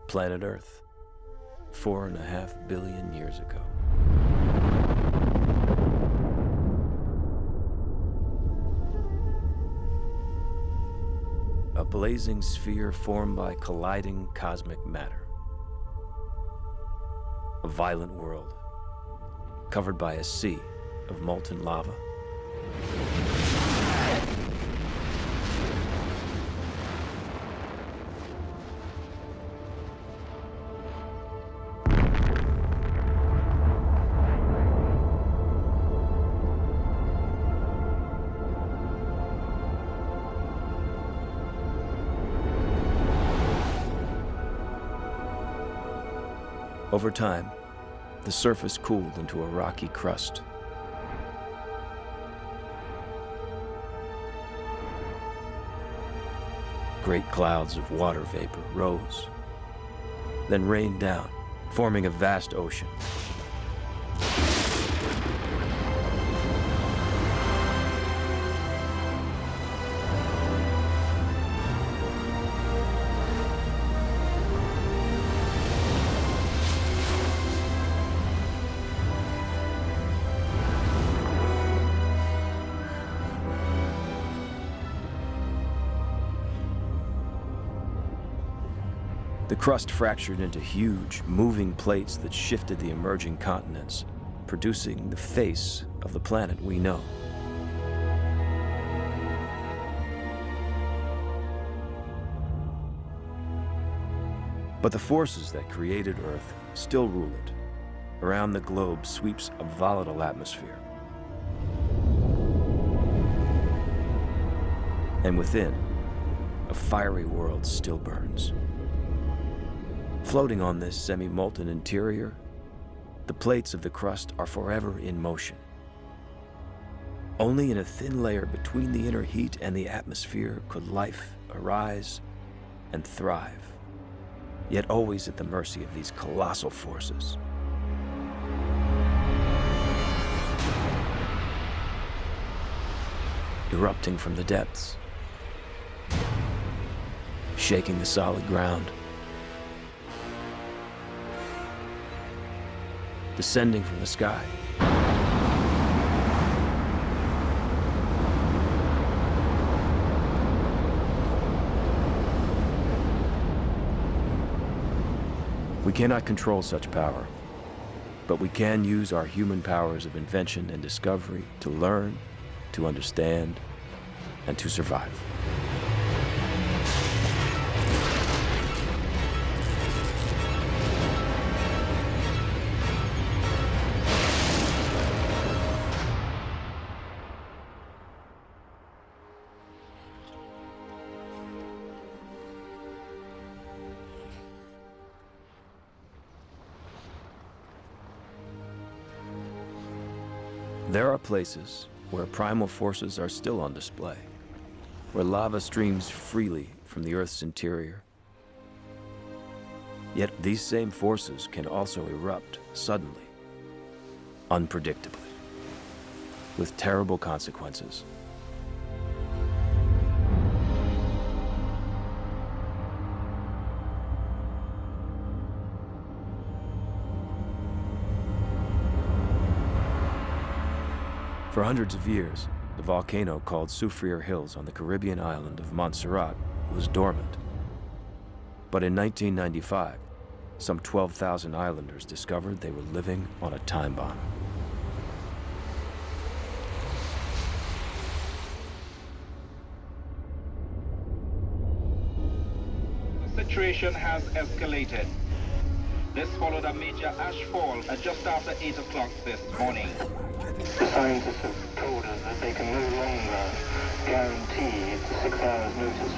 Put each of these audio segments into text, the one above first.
planet Earth, 4.5 billion years ago. A blazing sphere formed by colliding cosmic matter. A violent world, covered by a sea of molten lava. Over time, the surface cooled into a rocky crust. Great clouds of water vapor rose, then rained down, forming a vast ocean. The crust fractured into huge, moving plates that shifted the emerging continents, producing the face of the planet we know. But the forces that created Earth still rule it. Around the globe sweeps a volatile atmosphere. And within, a fiery world still burns. Floating on this semi-molten interior, the plates of the crust are forever in motion. Only in a thin layer between the inner heat and the atmosphere could life arise and thrive, yet always at the mercy of these colossal forces. Erupting from the depths, shaking the solid ground, descending from the sky. We cannot control such power, but we can use our human powers of invention and discovery to learn, to understand, and to survive. There are places where primal forces are still on display, where lava streams freely from the Earth's interior. Yet these same forces can also erupt suddenly, unpredictably, with terrible consequences. For hundreds of years, the volcano called Soufriere Hills on the Caribbean island of Montserrat was dormant. But in 1995, some 12,000 islanders discovered they were living on a time bomb. The situation has escalated. This followed a major ash fall at just after 8 o'clock this morning. The scientists have told us that they can no longer guarantee 6 hours notice.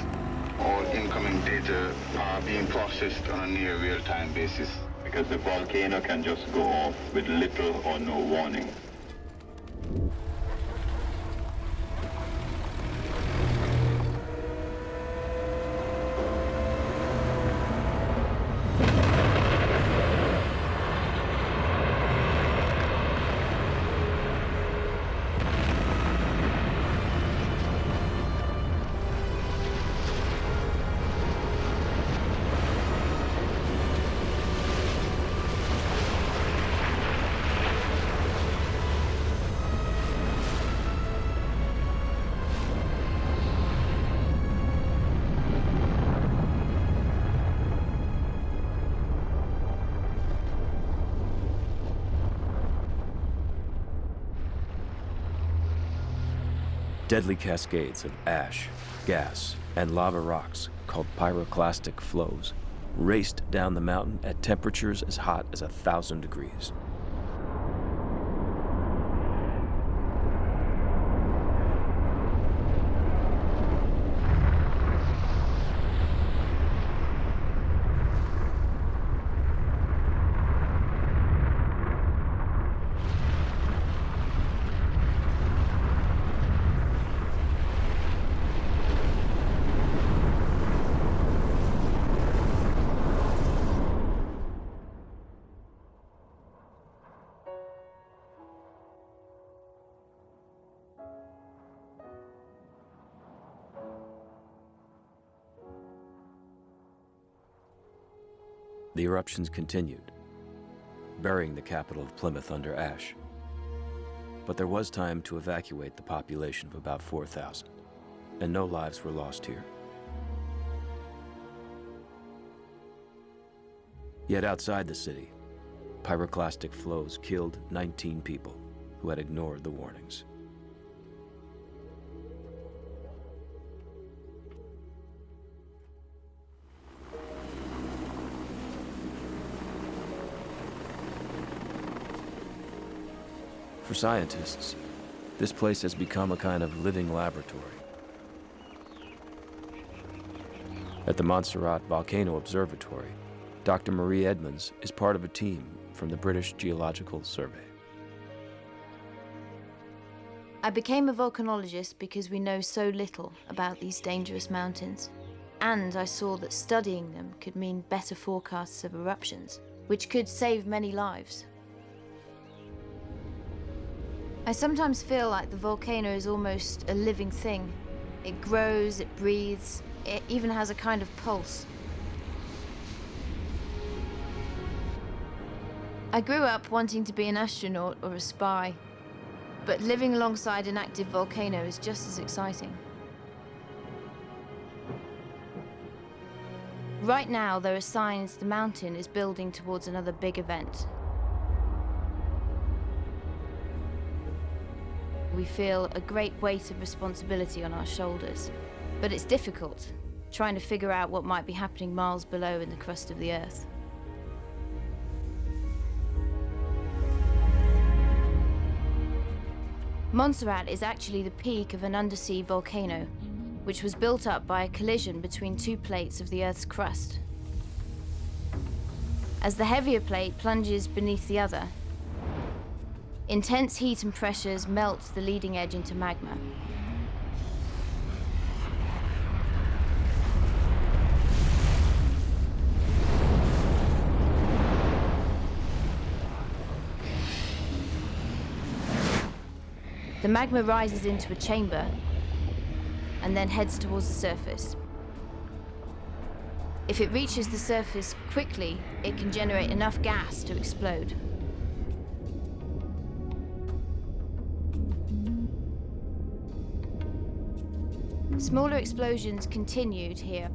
All incoming data are being processed on a near real-time basis. Because the volcano can just go off with little or no warning. Deadly cascades of ash, gas, and lava rocks, called pyroclastic flows, raced down the mountain at temperatures as hot as 1,000 degrees. The eruptions continued, burying the capital of Plymouth under ash. But there was time to evacuate the population of about 4,000, and no lives were lost here. Yet outside the city, pyroclastic flows killed 19 people who had ignored the warnings. For scientists, this place has become a kind of living laboratory. At the Montserrat Volcano Observatory, Dr. Marie Edmonds is part of a team from the British Geological Survey. I became a volcanologist because we know so little about these dangerous mountains, and I saw that studying them could mean better forecasts of eruptions, which could save many lives. I sometimes feel like the volcano is almost a living thing. It grows, it breathes, it even has a kind of pulse. I grew up wanting to be an astronaut or a spy, but living alongside an active volcano is just as exciting. Right now, there are signs the mountain is building towards another big event. We feel a great weight of responsibility on our shoulders, but it's difficult, trying to figure out what might be happening miles below in the crust of the Earth. Montserrat is actually the peak of an undersea volcano, which was built up by a collision between two plates of the Earth's crust. As the heavier plate plunges beneath the other, intense heat and pressures melt the leading edge into magma. The magma rises into a chamber and then heads towards the surface. If it reaches the surface quickly, it can generate enough gas to explode. Smaller explosions continued here,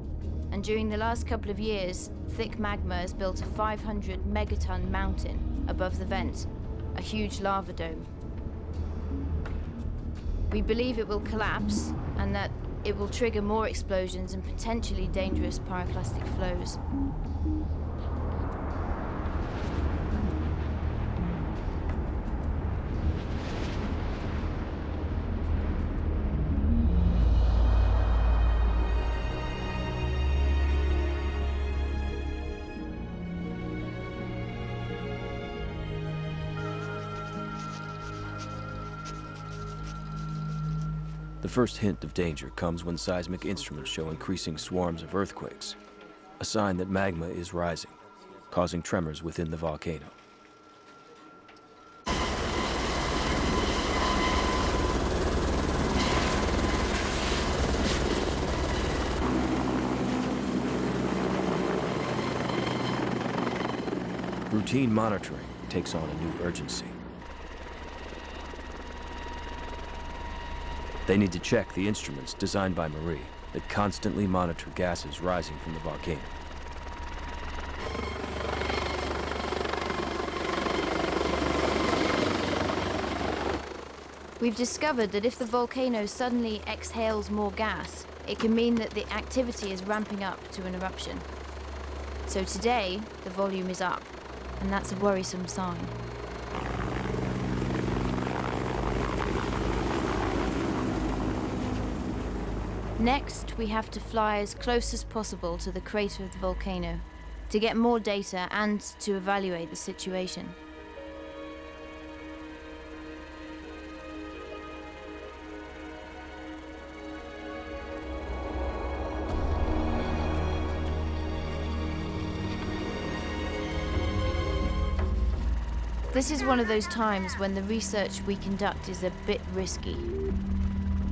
and during the last couple of years, thick magma has built a 500 megaton mountain above the vent, a huge lava dome. We believe it will collapse and that it will trigger more explosions and potentially dangerous pyroclastic flows. The first hint of danger comes when seismic instruments show increasing swarms of earthquakes, a sign that magma is rising, causing tremors within the volcano. Routine monitoring takes on a new urgency. They need to check the instruments designed by Marie that constantly monitor gases rising from the volcano. We've discovered that if the volcano suddenly exhales more gas, it can mean that the activity is ramping up to an eruption. So today, the volume is up, and that's a worrisome sign. Next, we have to fly as close as possible to the crater of the volcano to get more data and to evaluate the situation. This is one of those times when the research we conduct is a bit risky,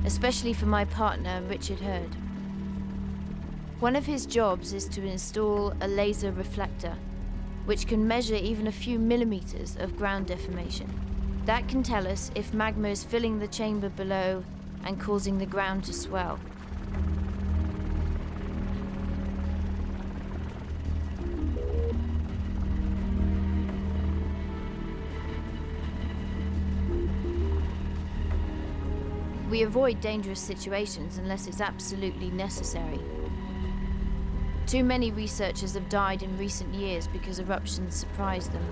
especially for my partner, Richard Hurd. One of his jobs is to install a laser reflector, which can measure even a few millimeters of ground deformation. That can tell us if magma is filling the chamber below and causing the ground to swell. We avoid dangerous situations unless it's absolutely necessary. Too many researchers have died in recent years because eruptions surprised them.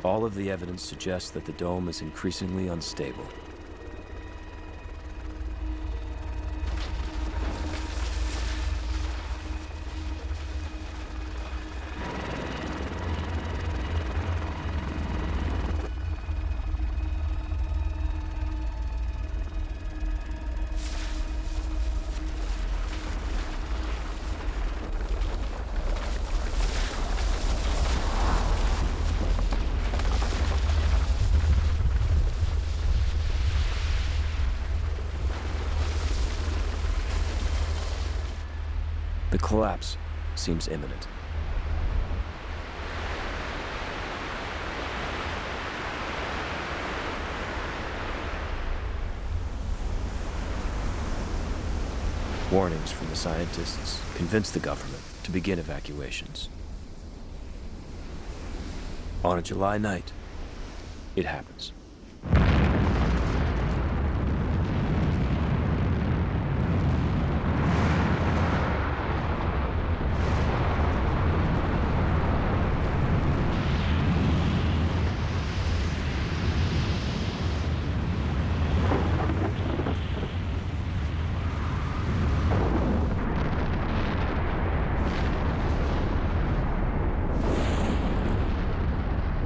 All of the evidence suggests that the dome is increasingly unstable. The collapse seems imminent. Warnings from the scientists convince the government to begin evacuations. On a July night, it happens.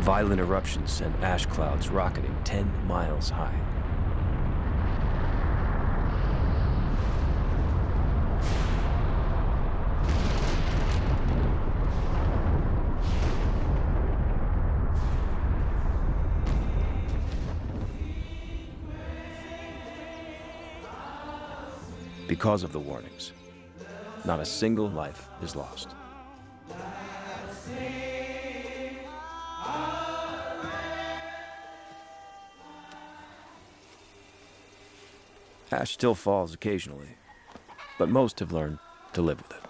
Violent eruptions send ash clouds rocketing 10 miles high. Because of the warnings, not a single life is lost. Ash still falls occasionally, but most have learned to live with it.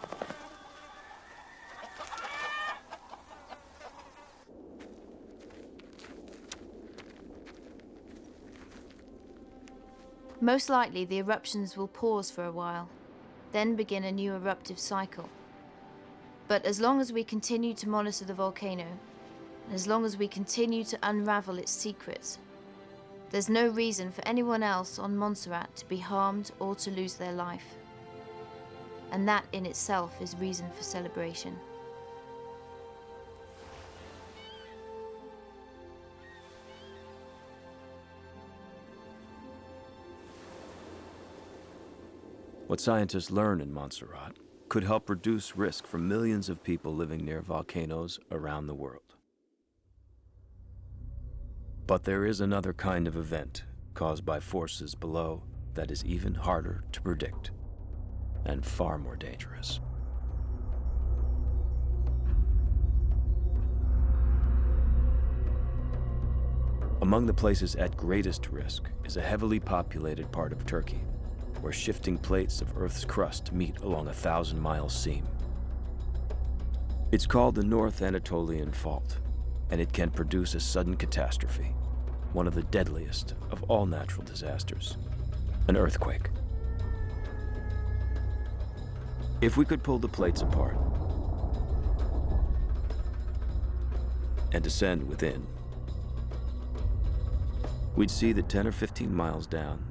Most likely, the eruptions will pause for a while, then begin a new eruptive cycle. But as long as we continue to monitor the volcano, and as long as we continue to unravel its secrets, there's no reason for anyone else on Montserrat to be harmed or to lose their life. And that in itself is reason for celebration. What scientists learn in Montserrat could help reduce risk for millions of people living near volcanoes around the world. But there is another kind of event caused by forces below that is even harder to predict and far more dangerous. A Among the places at greatest risk is a heavily populated part of Turkey, where shifting plates of Earth's crust meet along a 1,000-mile seam. It's called the North Anatolian Fault, and it can produce a sudden catastrophe, one of the deadliest of all natural disasters, an earthquake. If we could pull the plates apart and descend within, we'd see that 10 or 15 miles down,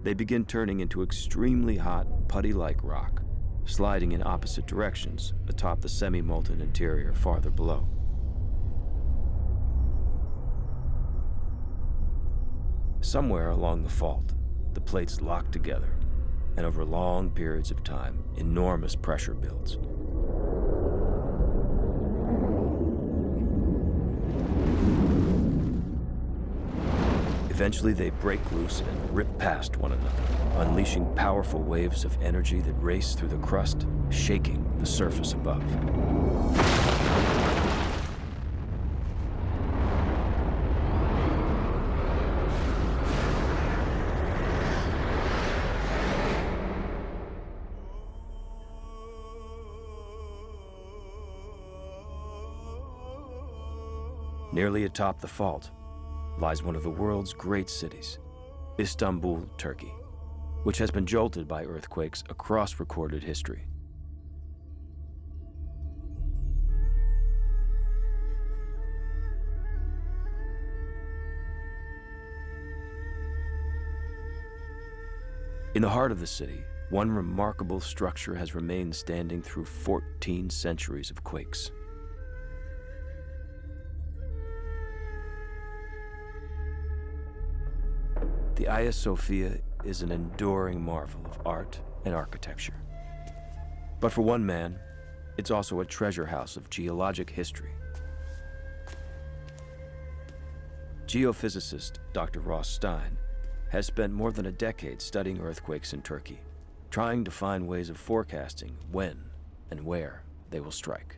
they begin turning into extremely hot, putty-like rock, sliding in opposite directions atop the semi-molten interior farther below. Somewhere along the fault, the plates lock together, and over long periods of time, enormous pressure builds. Eventually, they break loose and rip past one another, unleashing powerful waves of energy that race through the crust, shaking the surface above. Nearly atop the fault lies one of the world's great cities, Istanbul, Turkey, which has been jolted by earthquakes across recorded history. In the heart of the city, one remarkable structure has remained standing through 14 centuries of quakes. The Hagia Sophia is an enduring marvel of art and architecture. But for one man, it's also a treasure house of geologic history. Geophysicist Dr. Ross Stein has spent more than a decade studying earthquakes in Turkey, trying to find ways of forecasting when and where they will strike.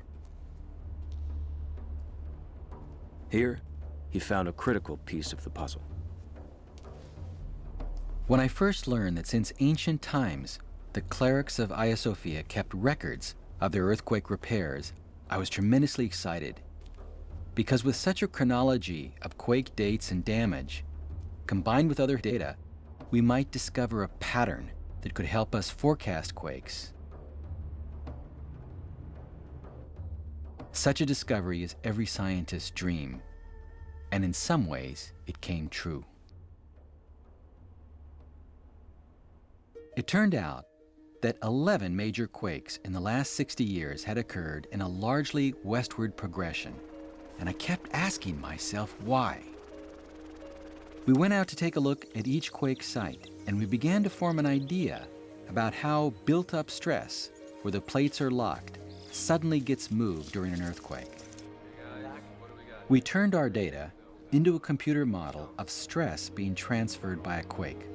Here, he found a critical piece of the puzzle. When I first learned that since ancient times, the clerics of Hagia Sophia kept records of their earthquake repairs, I was tremendously excited. Because with such a chronology of quake dates and damage, combined with other data, we might discover a pattern that could help us forecast quakes. Such a discovery is every scientist's dream, and in some ways, it came true. It turned out that 11 major quakes in the last 60 years had occurred in a largely westward progression, and I kept asking myself why. We went out to take a look at each quake site, and we began to form an idea about how built-up stress, where the plates are locked, suddenly gets moved during an earthquake. We turned our data into a computer model of stress being transferred by a quake,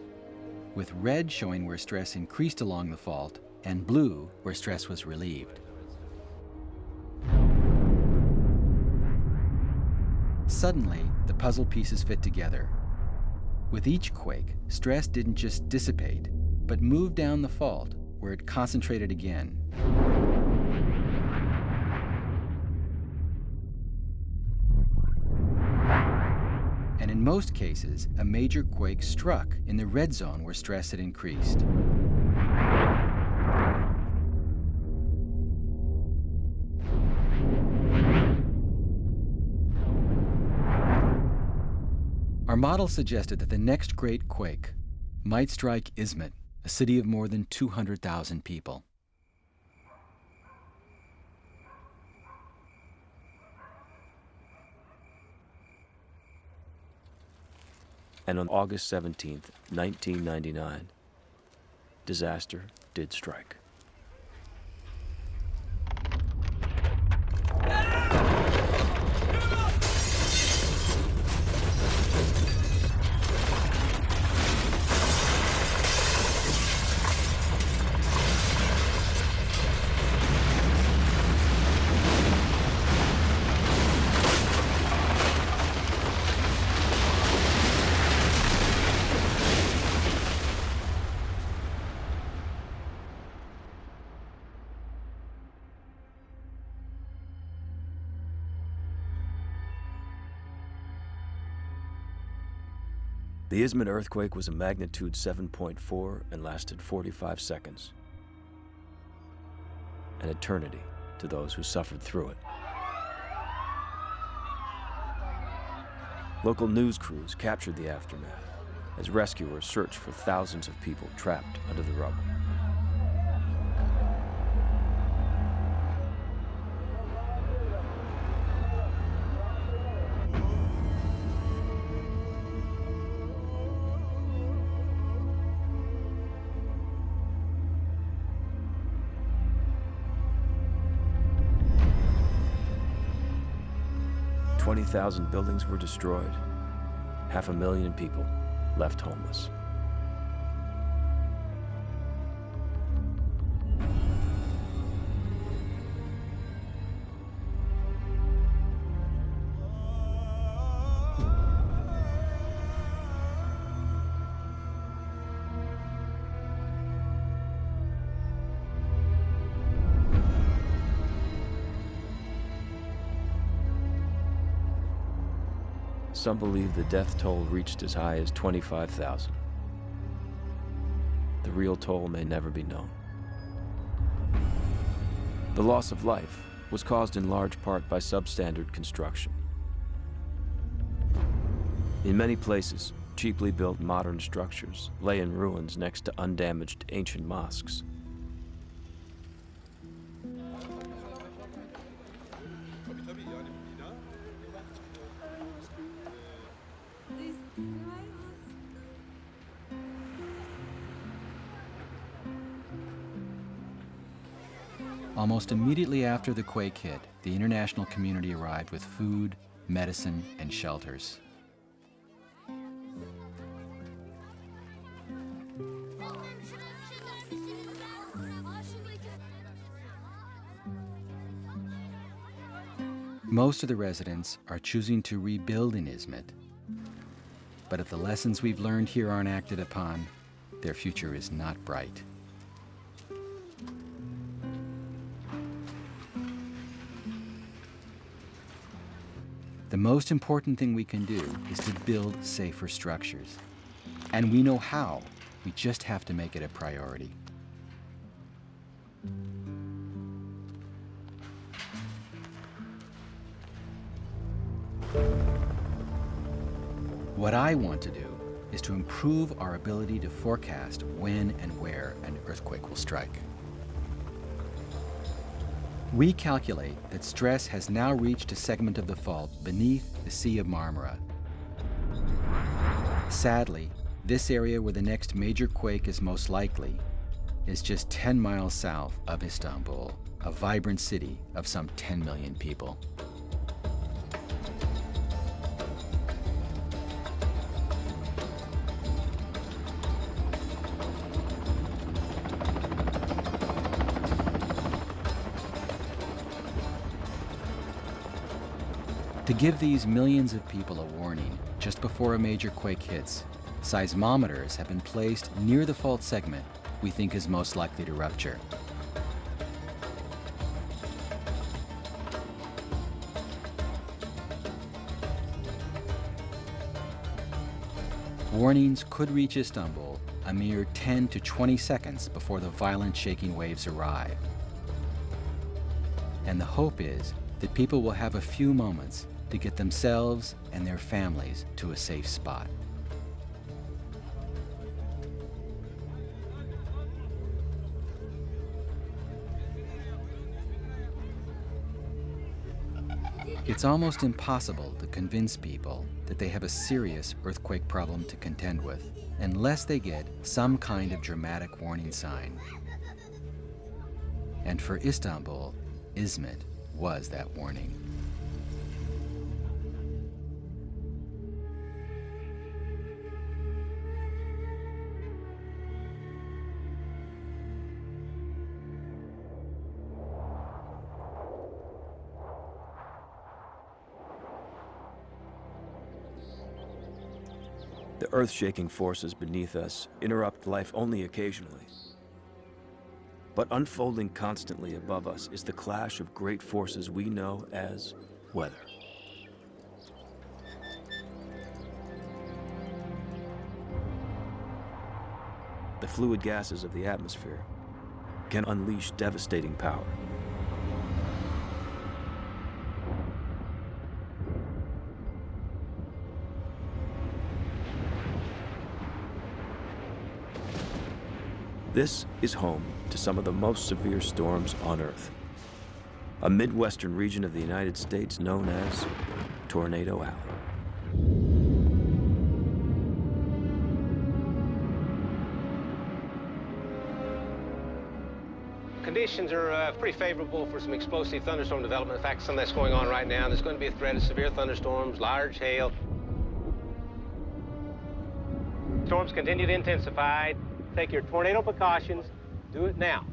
with red showing where stress increased along the fault and blue where stress was relieved. Suddenly, the puzzle pieces fit together. With each quake, stress didn't just dissipate, but moved down the fault where it concentrated again. And in most cases, a major quake struck in the red zone where stress had increased. Our model suggested that the next great quake might strike Izmit, a city of more than 200,000 people. And on August 17th, 1999, disaster did strike. The Izmit earthquake was a magnitude 7.4 and lasted 45 seconds. An eternity to those who suffered through it. Local news crews captured the aftermath as rescuers searched for thousands of people trapped under the rubble. $20,000 buildings were destroyed. 500,000 people left homeless. Some believe the death toll reached as high as 25,000. The real toll may never be known. The loss of life was caused in large part by substandard construction. In many places, cheaply built modern structures lay in ruins next to undamaged ancient mosques. Almost immediately after the quake hit, the international community arrived with food, medicine, and shelters. Most of the residents are choosing to rebuild in Izmit. But if the lessons we've learned here aren't acted upon, their future is not bright. The most important thing we can do is to build safer structures. And we know how. We just have to make it a priority. What I want to do is to improve our ability to forecast when and where an earthquake will strike. We calculate that stress has now reached a segment of the fault beneath the Sea of Marmara. Sadly, this area where the next major quake is most likely is just 10 miles south of Istanbul, a vibrant city of some 10 million people. To give these millions of people a warning just before a major quake hits, seismometers have been placed near the fault segment we think is most likely to rupture. Warnings could reach Istanbul a mere 10 to 20 seconds before the violent shaking waves arrive. And the hope is that people will have a few moments to get themselves and their families to a safe spot. It's almost impossible to convince people that they have a serious earthquake problem to contend with unless they get some kind of dramatic warning sign. And for Istanbul, Izmit was that warning. The earth-shaking forces beneath us interrupt life only occasionally. But unfolding constantly above us is the clash of great forces we know as weather. the fluid gases of the atmosphere can unleash devastating power. This is home to some of the most severe storms on Earth, a Midwestern region of the United States known as Tornado Alley. Conditions are pretty favorable for some explosive thunderstorm development. In fact, some that's going on right now. There's going to be a threat of severe thunderstorms, large hail. Storms continue to intensify. Take your tornado precautions. Do it now.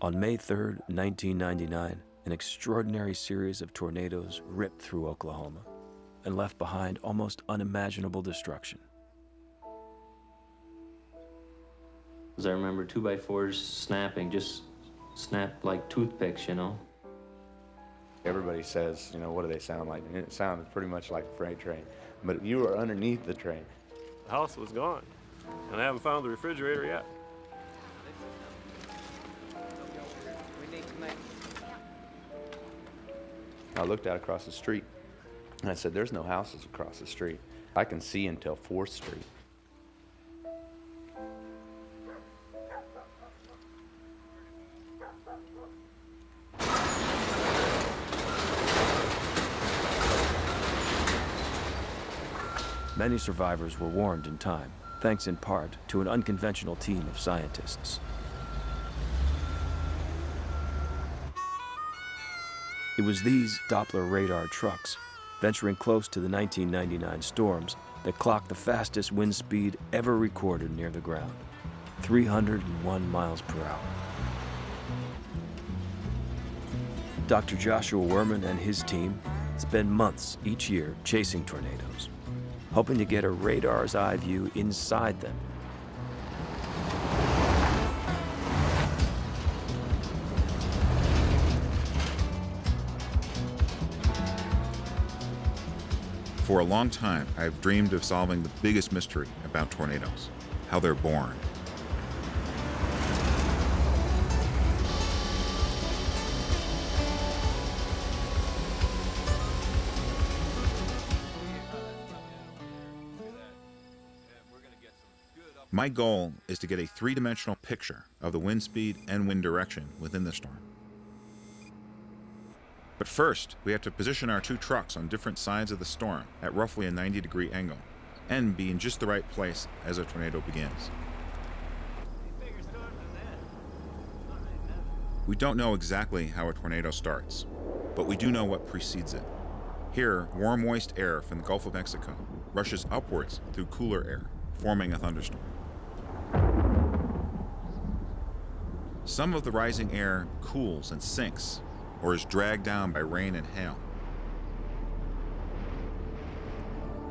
On May 3rd, 1999, an extraordinary series of tornadoes ripped through Oklahoma and left behind almost unimaginable destruction. As I remember 2x4s snapping, just snapped like toothpicks, you know. Everybody says, what do they sound like? And it sounded pretty much like a freight train, but you were underneath the train. The house was gone, and I haven't found the refrigerator yet. I looked out across the street, and I said, there's no houses across the street. I can see until 4th Street. Many survivors were warned in time, thanks in part to an unconventional team of scientists. It was these Doppler radar trucks, venturing close to the 1999 storms, that clocked the fastest wind speed ever recorded near the ground, 301 miles per hour. Dr. Joshua Werman and his team spend months each year chasing tornadoes, hoping to get a radar's eye view inside them. For a long time, I've dreamed of solving the biggest mystery about tornadoes, how they're born. My goal is to get a three-dimensional picture of the wind speed and wind direction within the storm. But first, we have to position our two trucks on different sides of the storm at roughly a 90-degree angle and be in just the right place as a tornado begins. We don't know exactly how a tornado starts, but we do know what precedes it. Here, warm, moist air from the Gulf of Mexico rushes upwards through cooler air, forming a thunderstorm. Some of the rising air cools and sinks, or is dragged down by rain and hail.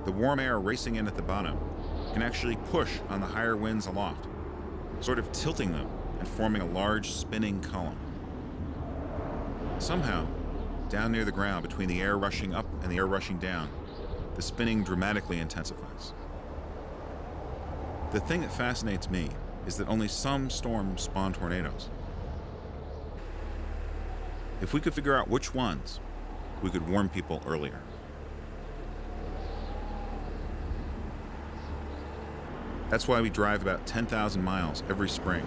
The warm air racing in at the bottom can actually push on the higher winds aloft, sort of tilting them and forming a large spinning column. Somehow, down near the ground, between the air rushing up and the air rushing down, the spinning dramatically intensifies. The thing that fascinates me is that only some storms spawn tornadoes. If we could figure out which ones, we could warn people earlier. That's why we drive about 10,000 miles every spring.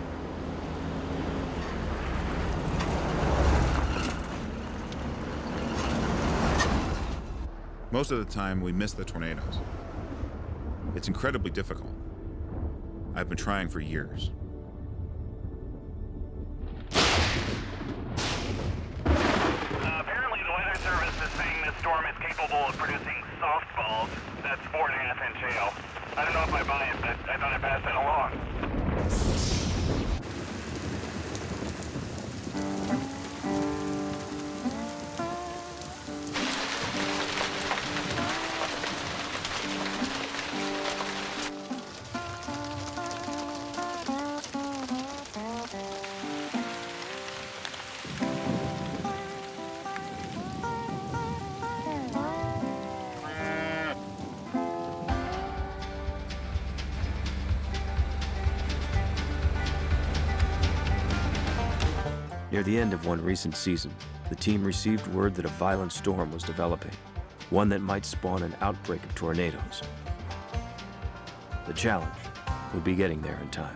Most of the time, we miss the tornadoes. It's incredibly difficult. I've been trying for years. Apparently, the Weather Service is saying this storm is capable of producing softballs. That's 4.5-inch hail. I don't know if I buy it, but I thought I'd pass that along. Near the end of one recent season, the team received word that a violent storm was developing, one that might spawn an outbreak of tornadoes. The challenge would be getting there in time.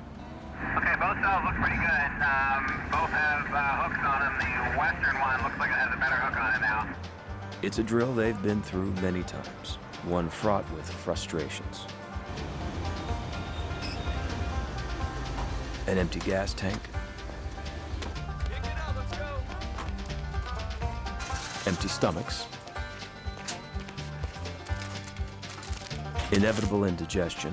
Okay, both cells look pretty good. Both have hooks on them. The western one looks like it has a better hook on it now. It's a drill they've been through many times, one fraught with frustrations. An empty gas tank, empty stomachs, inevitable indigestion,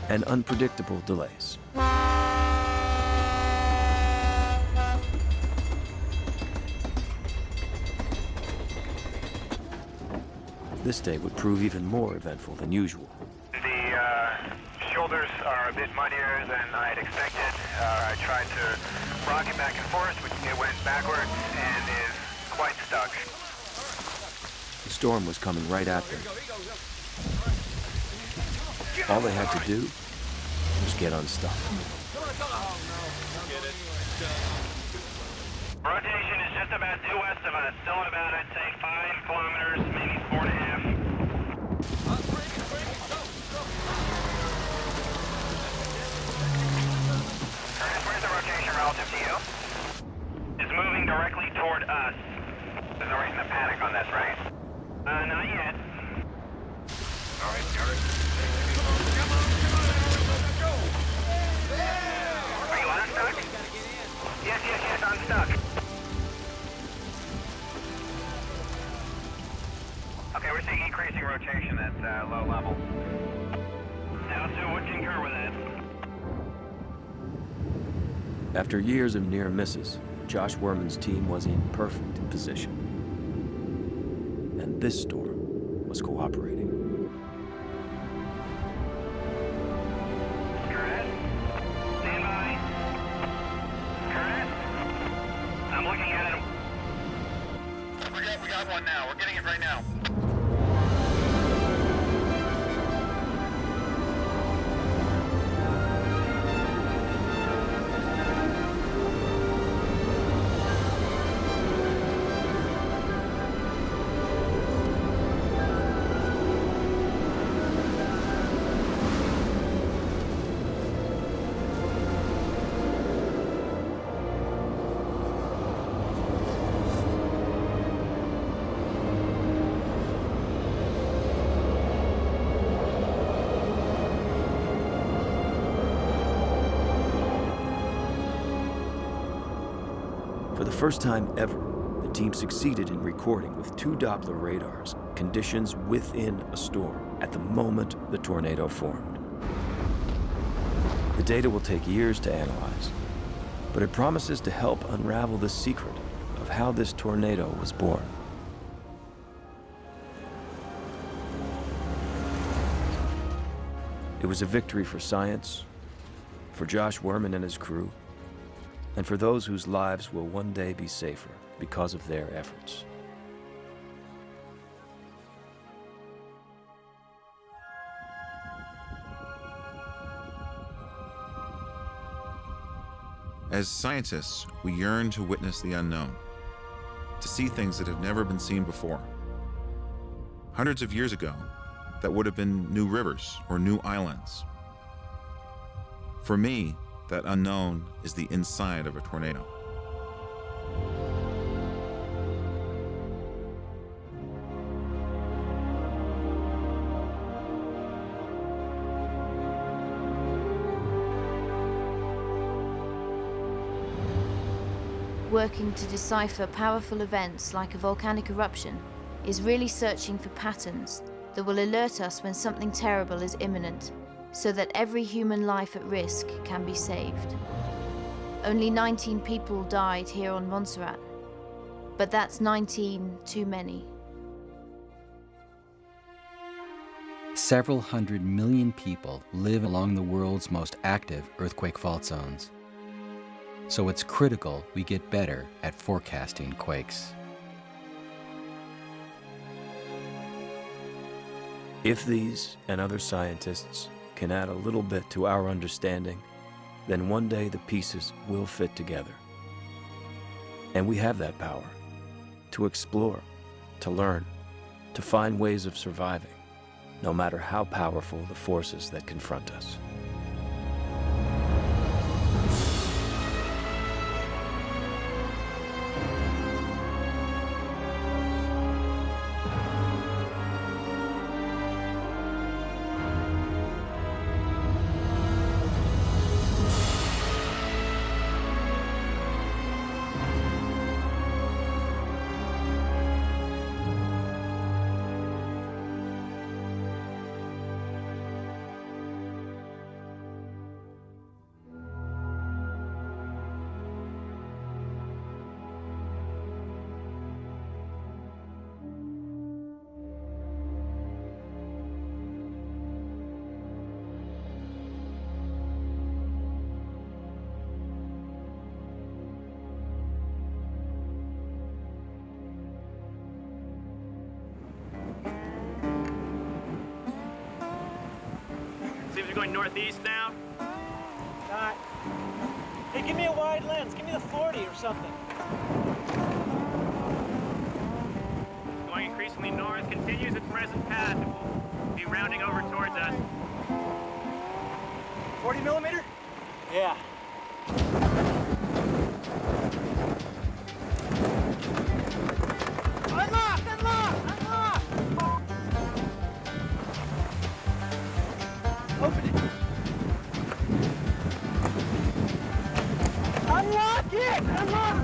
and unpredictable delays. This day would prove even more eventful than usual. The shoulders are a bit muddier than I had expected. I tried to rock it back and forth, which it went backwards and is quite stuck. The storm was coming right at them. All they had to do was get unstuck. Rotation is just about due west of us, still at about, I'd say, 5 kilometers, maybe 4.5. Curtis, where's the rotation relative to you? It's moving directly toward us. There's no reason to panic on this, right? Not yet. All right, got it. Are you unstuck? Yes, unstuck. Okay, we're seeing increasing rotation at low level. Now, Sue would concur with that. After years of near misses, Josh Werman's team was in perfect position. And this storm was cooperating. Curtis? Stand by. Curtis? I'm looking at it. We got one now. We're getting it right now. For the first time ever, the team succeeded in recording with 2 Doppler radars conditions within a storm at the moment the tornado formed. The data will take years to analyze, but it promises to help unravel the secret of how this tornado was born. It was a victory for science, for Josh Werman and his crew, and for those whose lives will one day be safer because of their efforts. As scientists, we yearn to witness the unknown, to see things that have never been seen before. Hundreds of years ago, that would have been new rivers or new islands. For me, that unknown is the inside of a tornado. Working to decipher powerful events like a volcanic eruption is really searching for patterns that will alert us when something terrible is imminent, so that every human life at risk can be saved. Only 19 people died here on Montserrat, but that's 19 too many. Several 100 million people live along the world's most active earthquake fault zones. So it's critical we get better at forecasting quakes. If these and other scientists can add a little bit to our understanding, then one day the pieces will fit together. And we have that power to explore, to learn, to find ways of surviving, no matter how powerful the forces that confront us. Seems we're going northeast now. Not. Hey, give me a wide lens. Give me the 40 or something. Going increasingly north, continues its present path and will be rounding over towards us. 40 millimeter? Yeah. Unlock! Unlock! Unlock! Open it! Unlock it! Unlock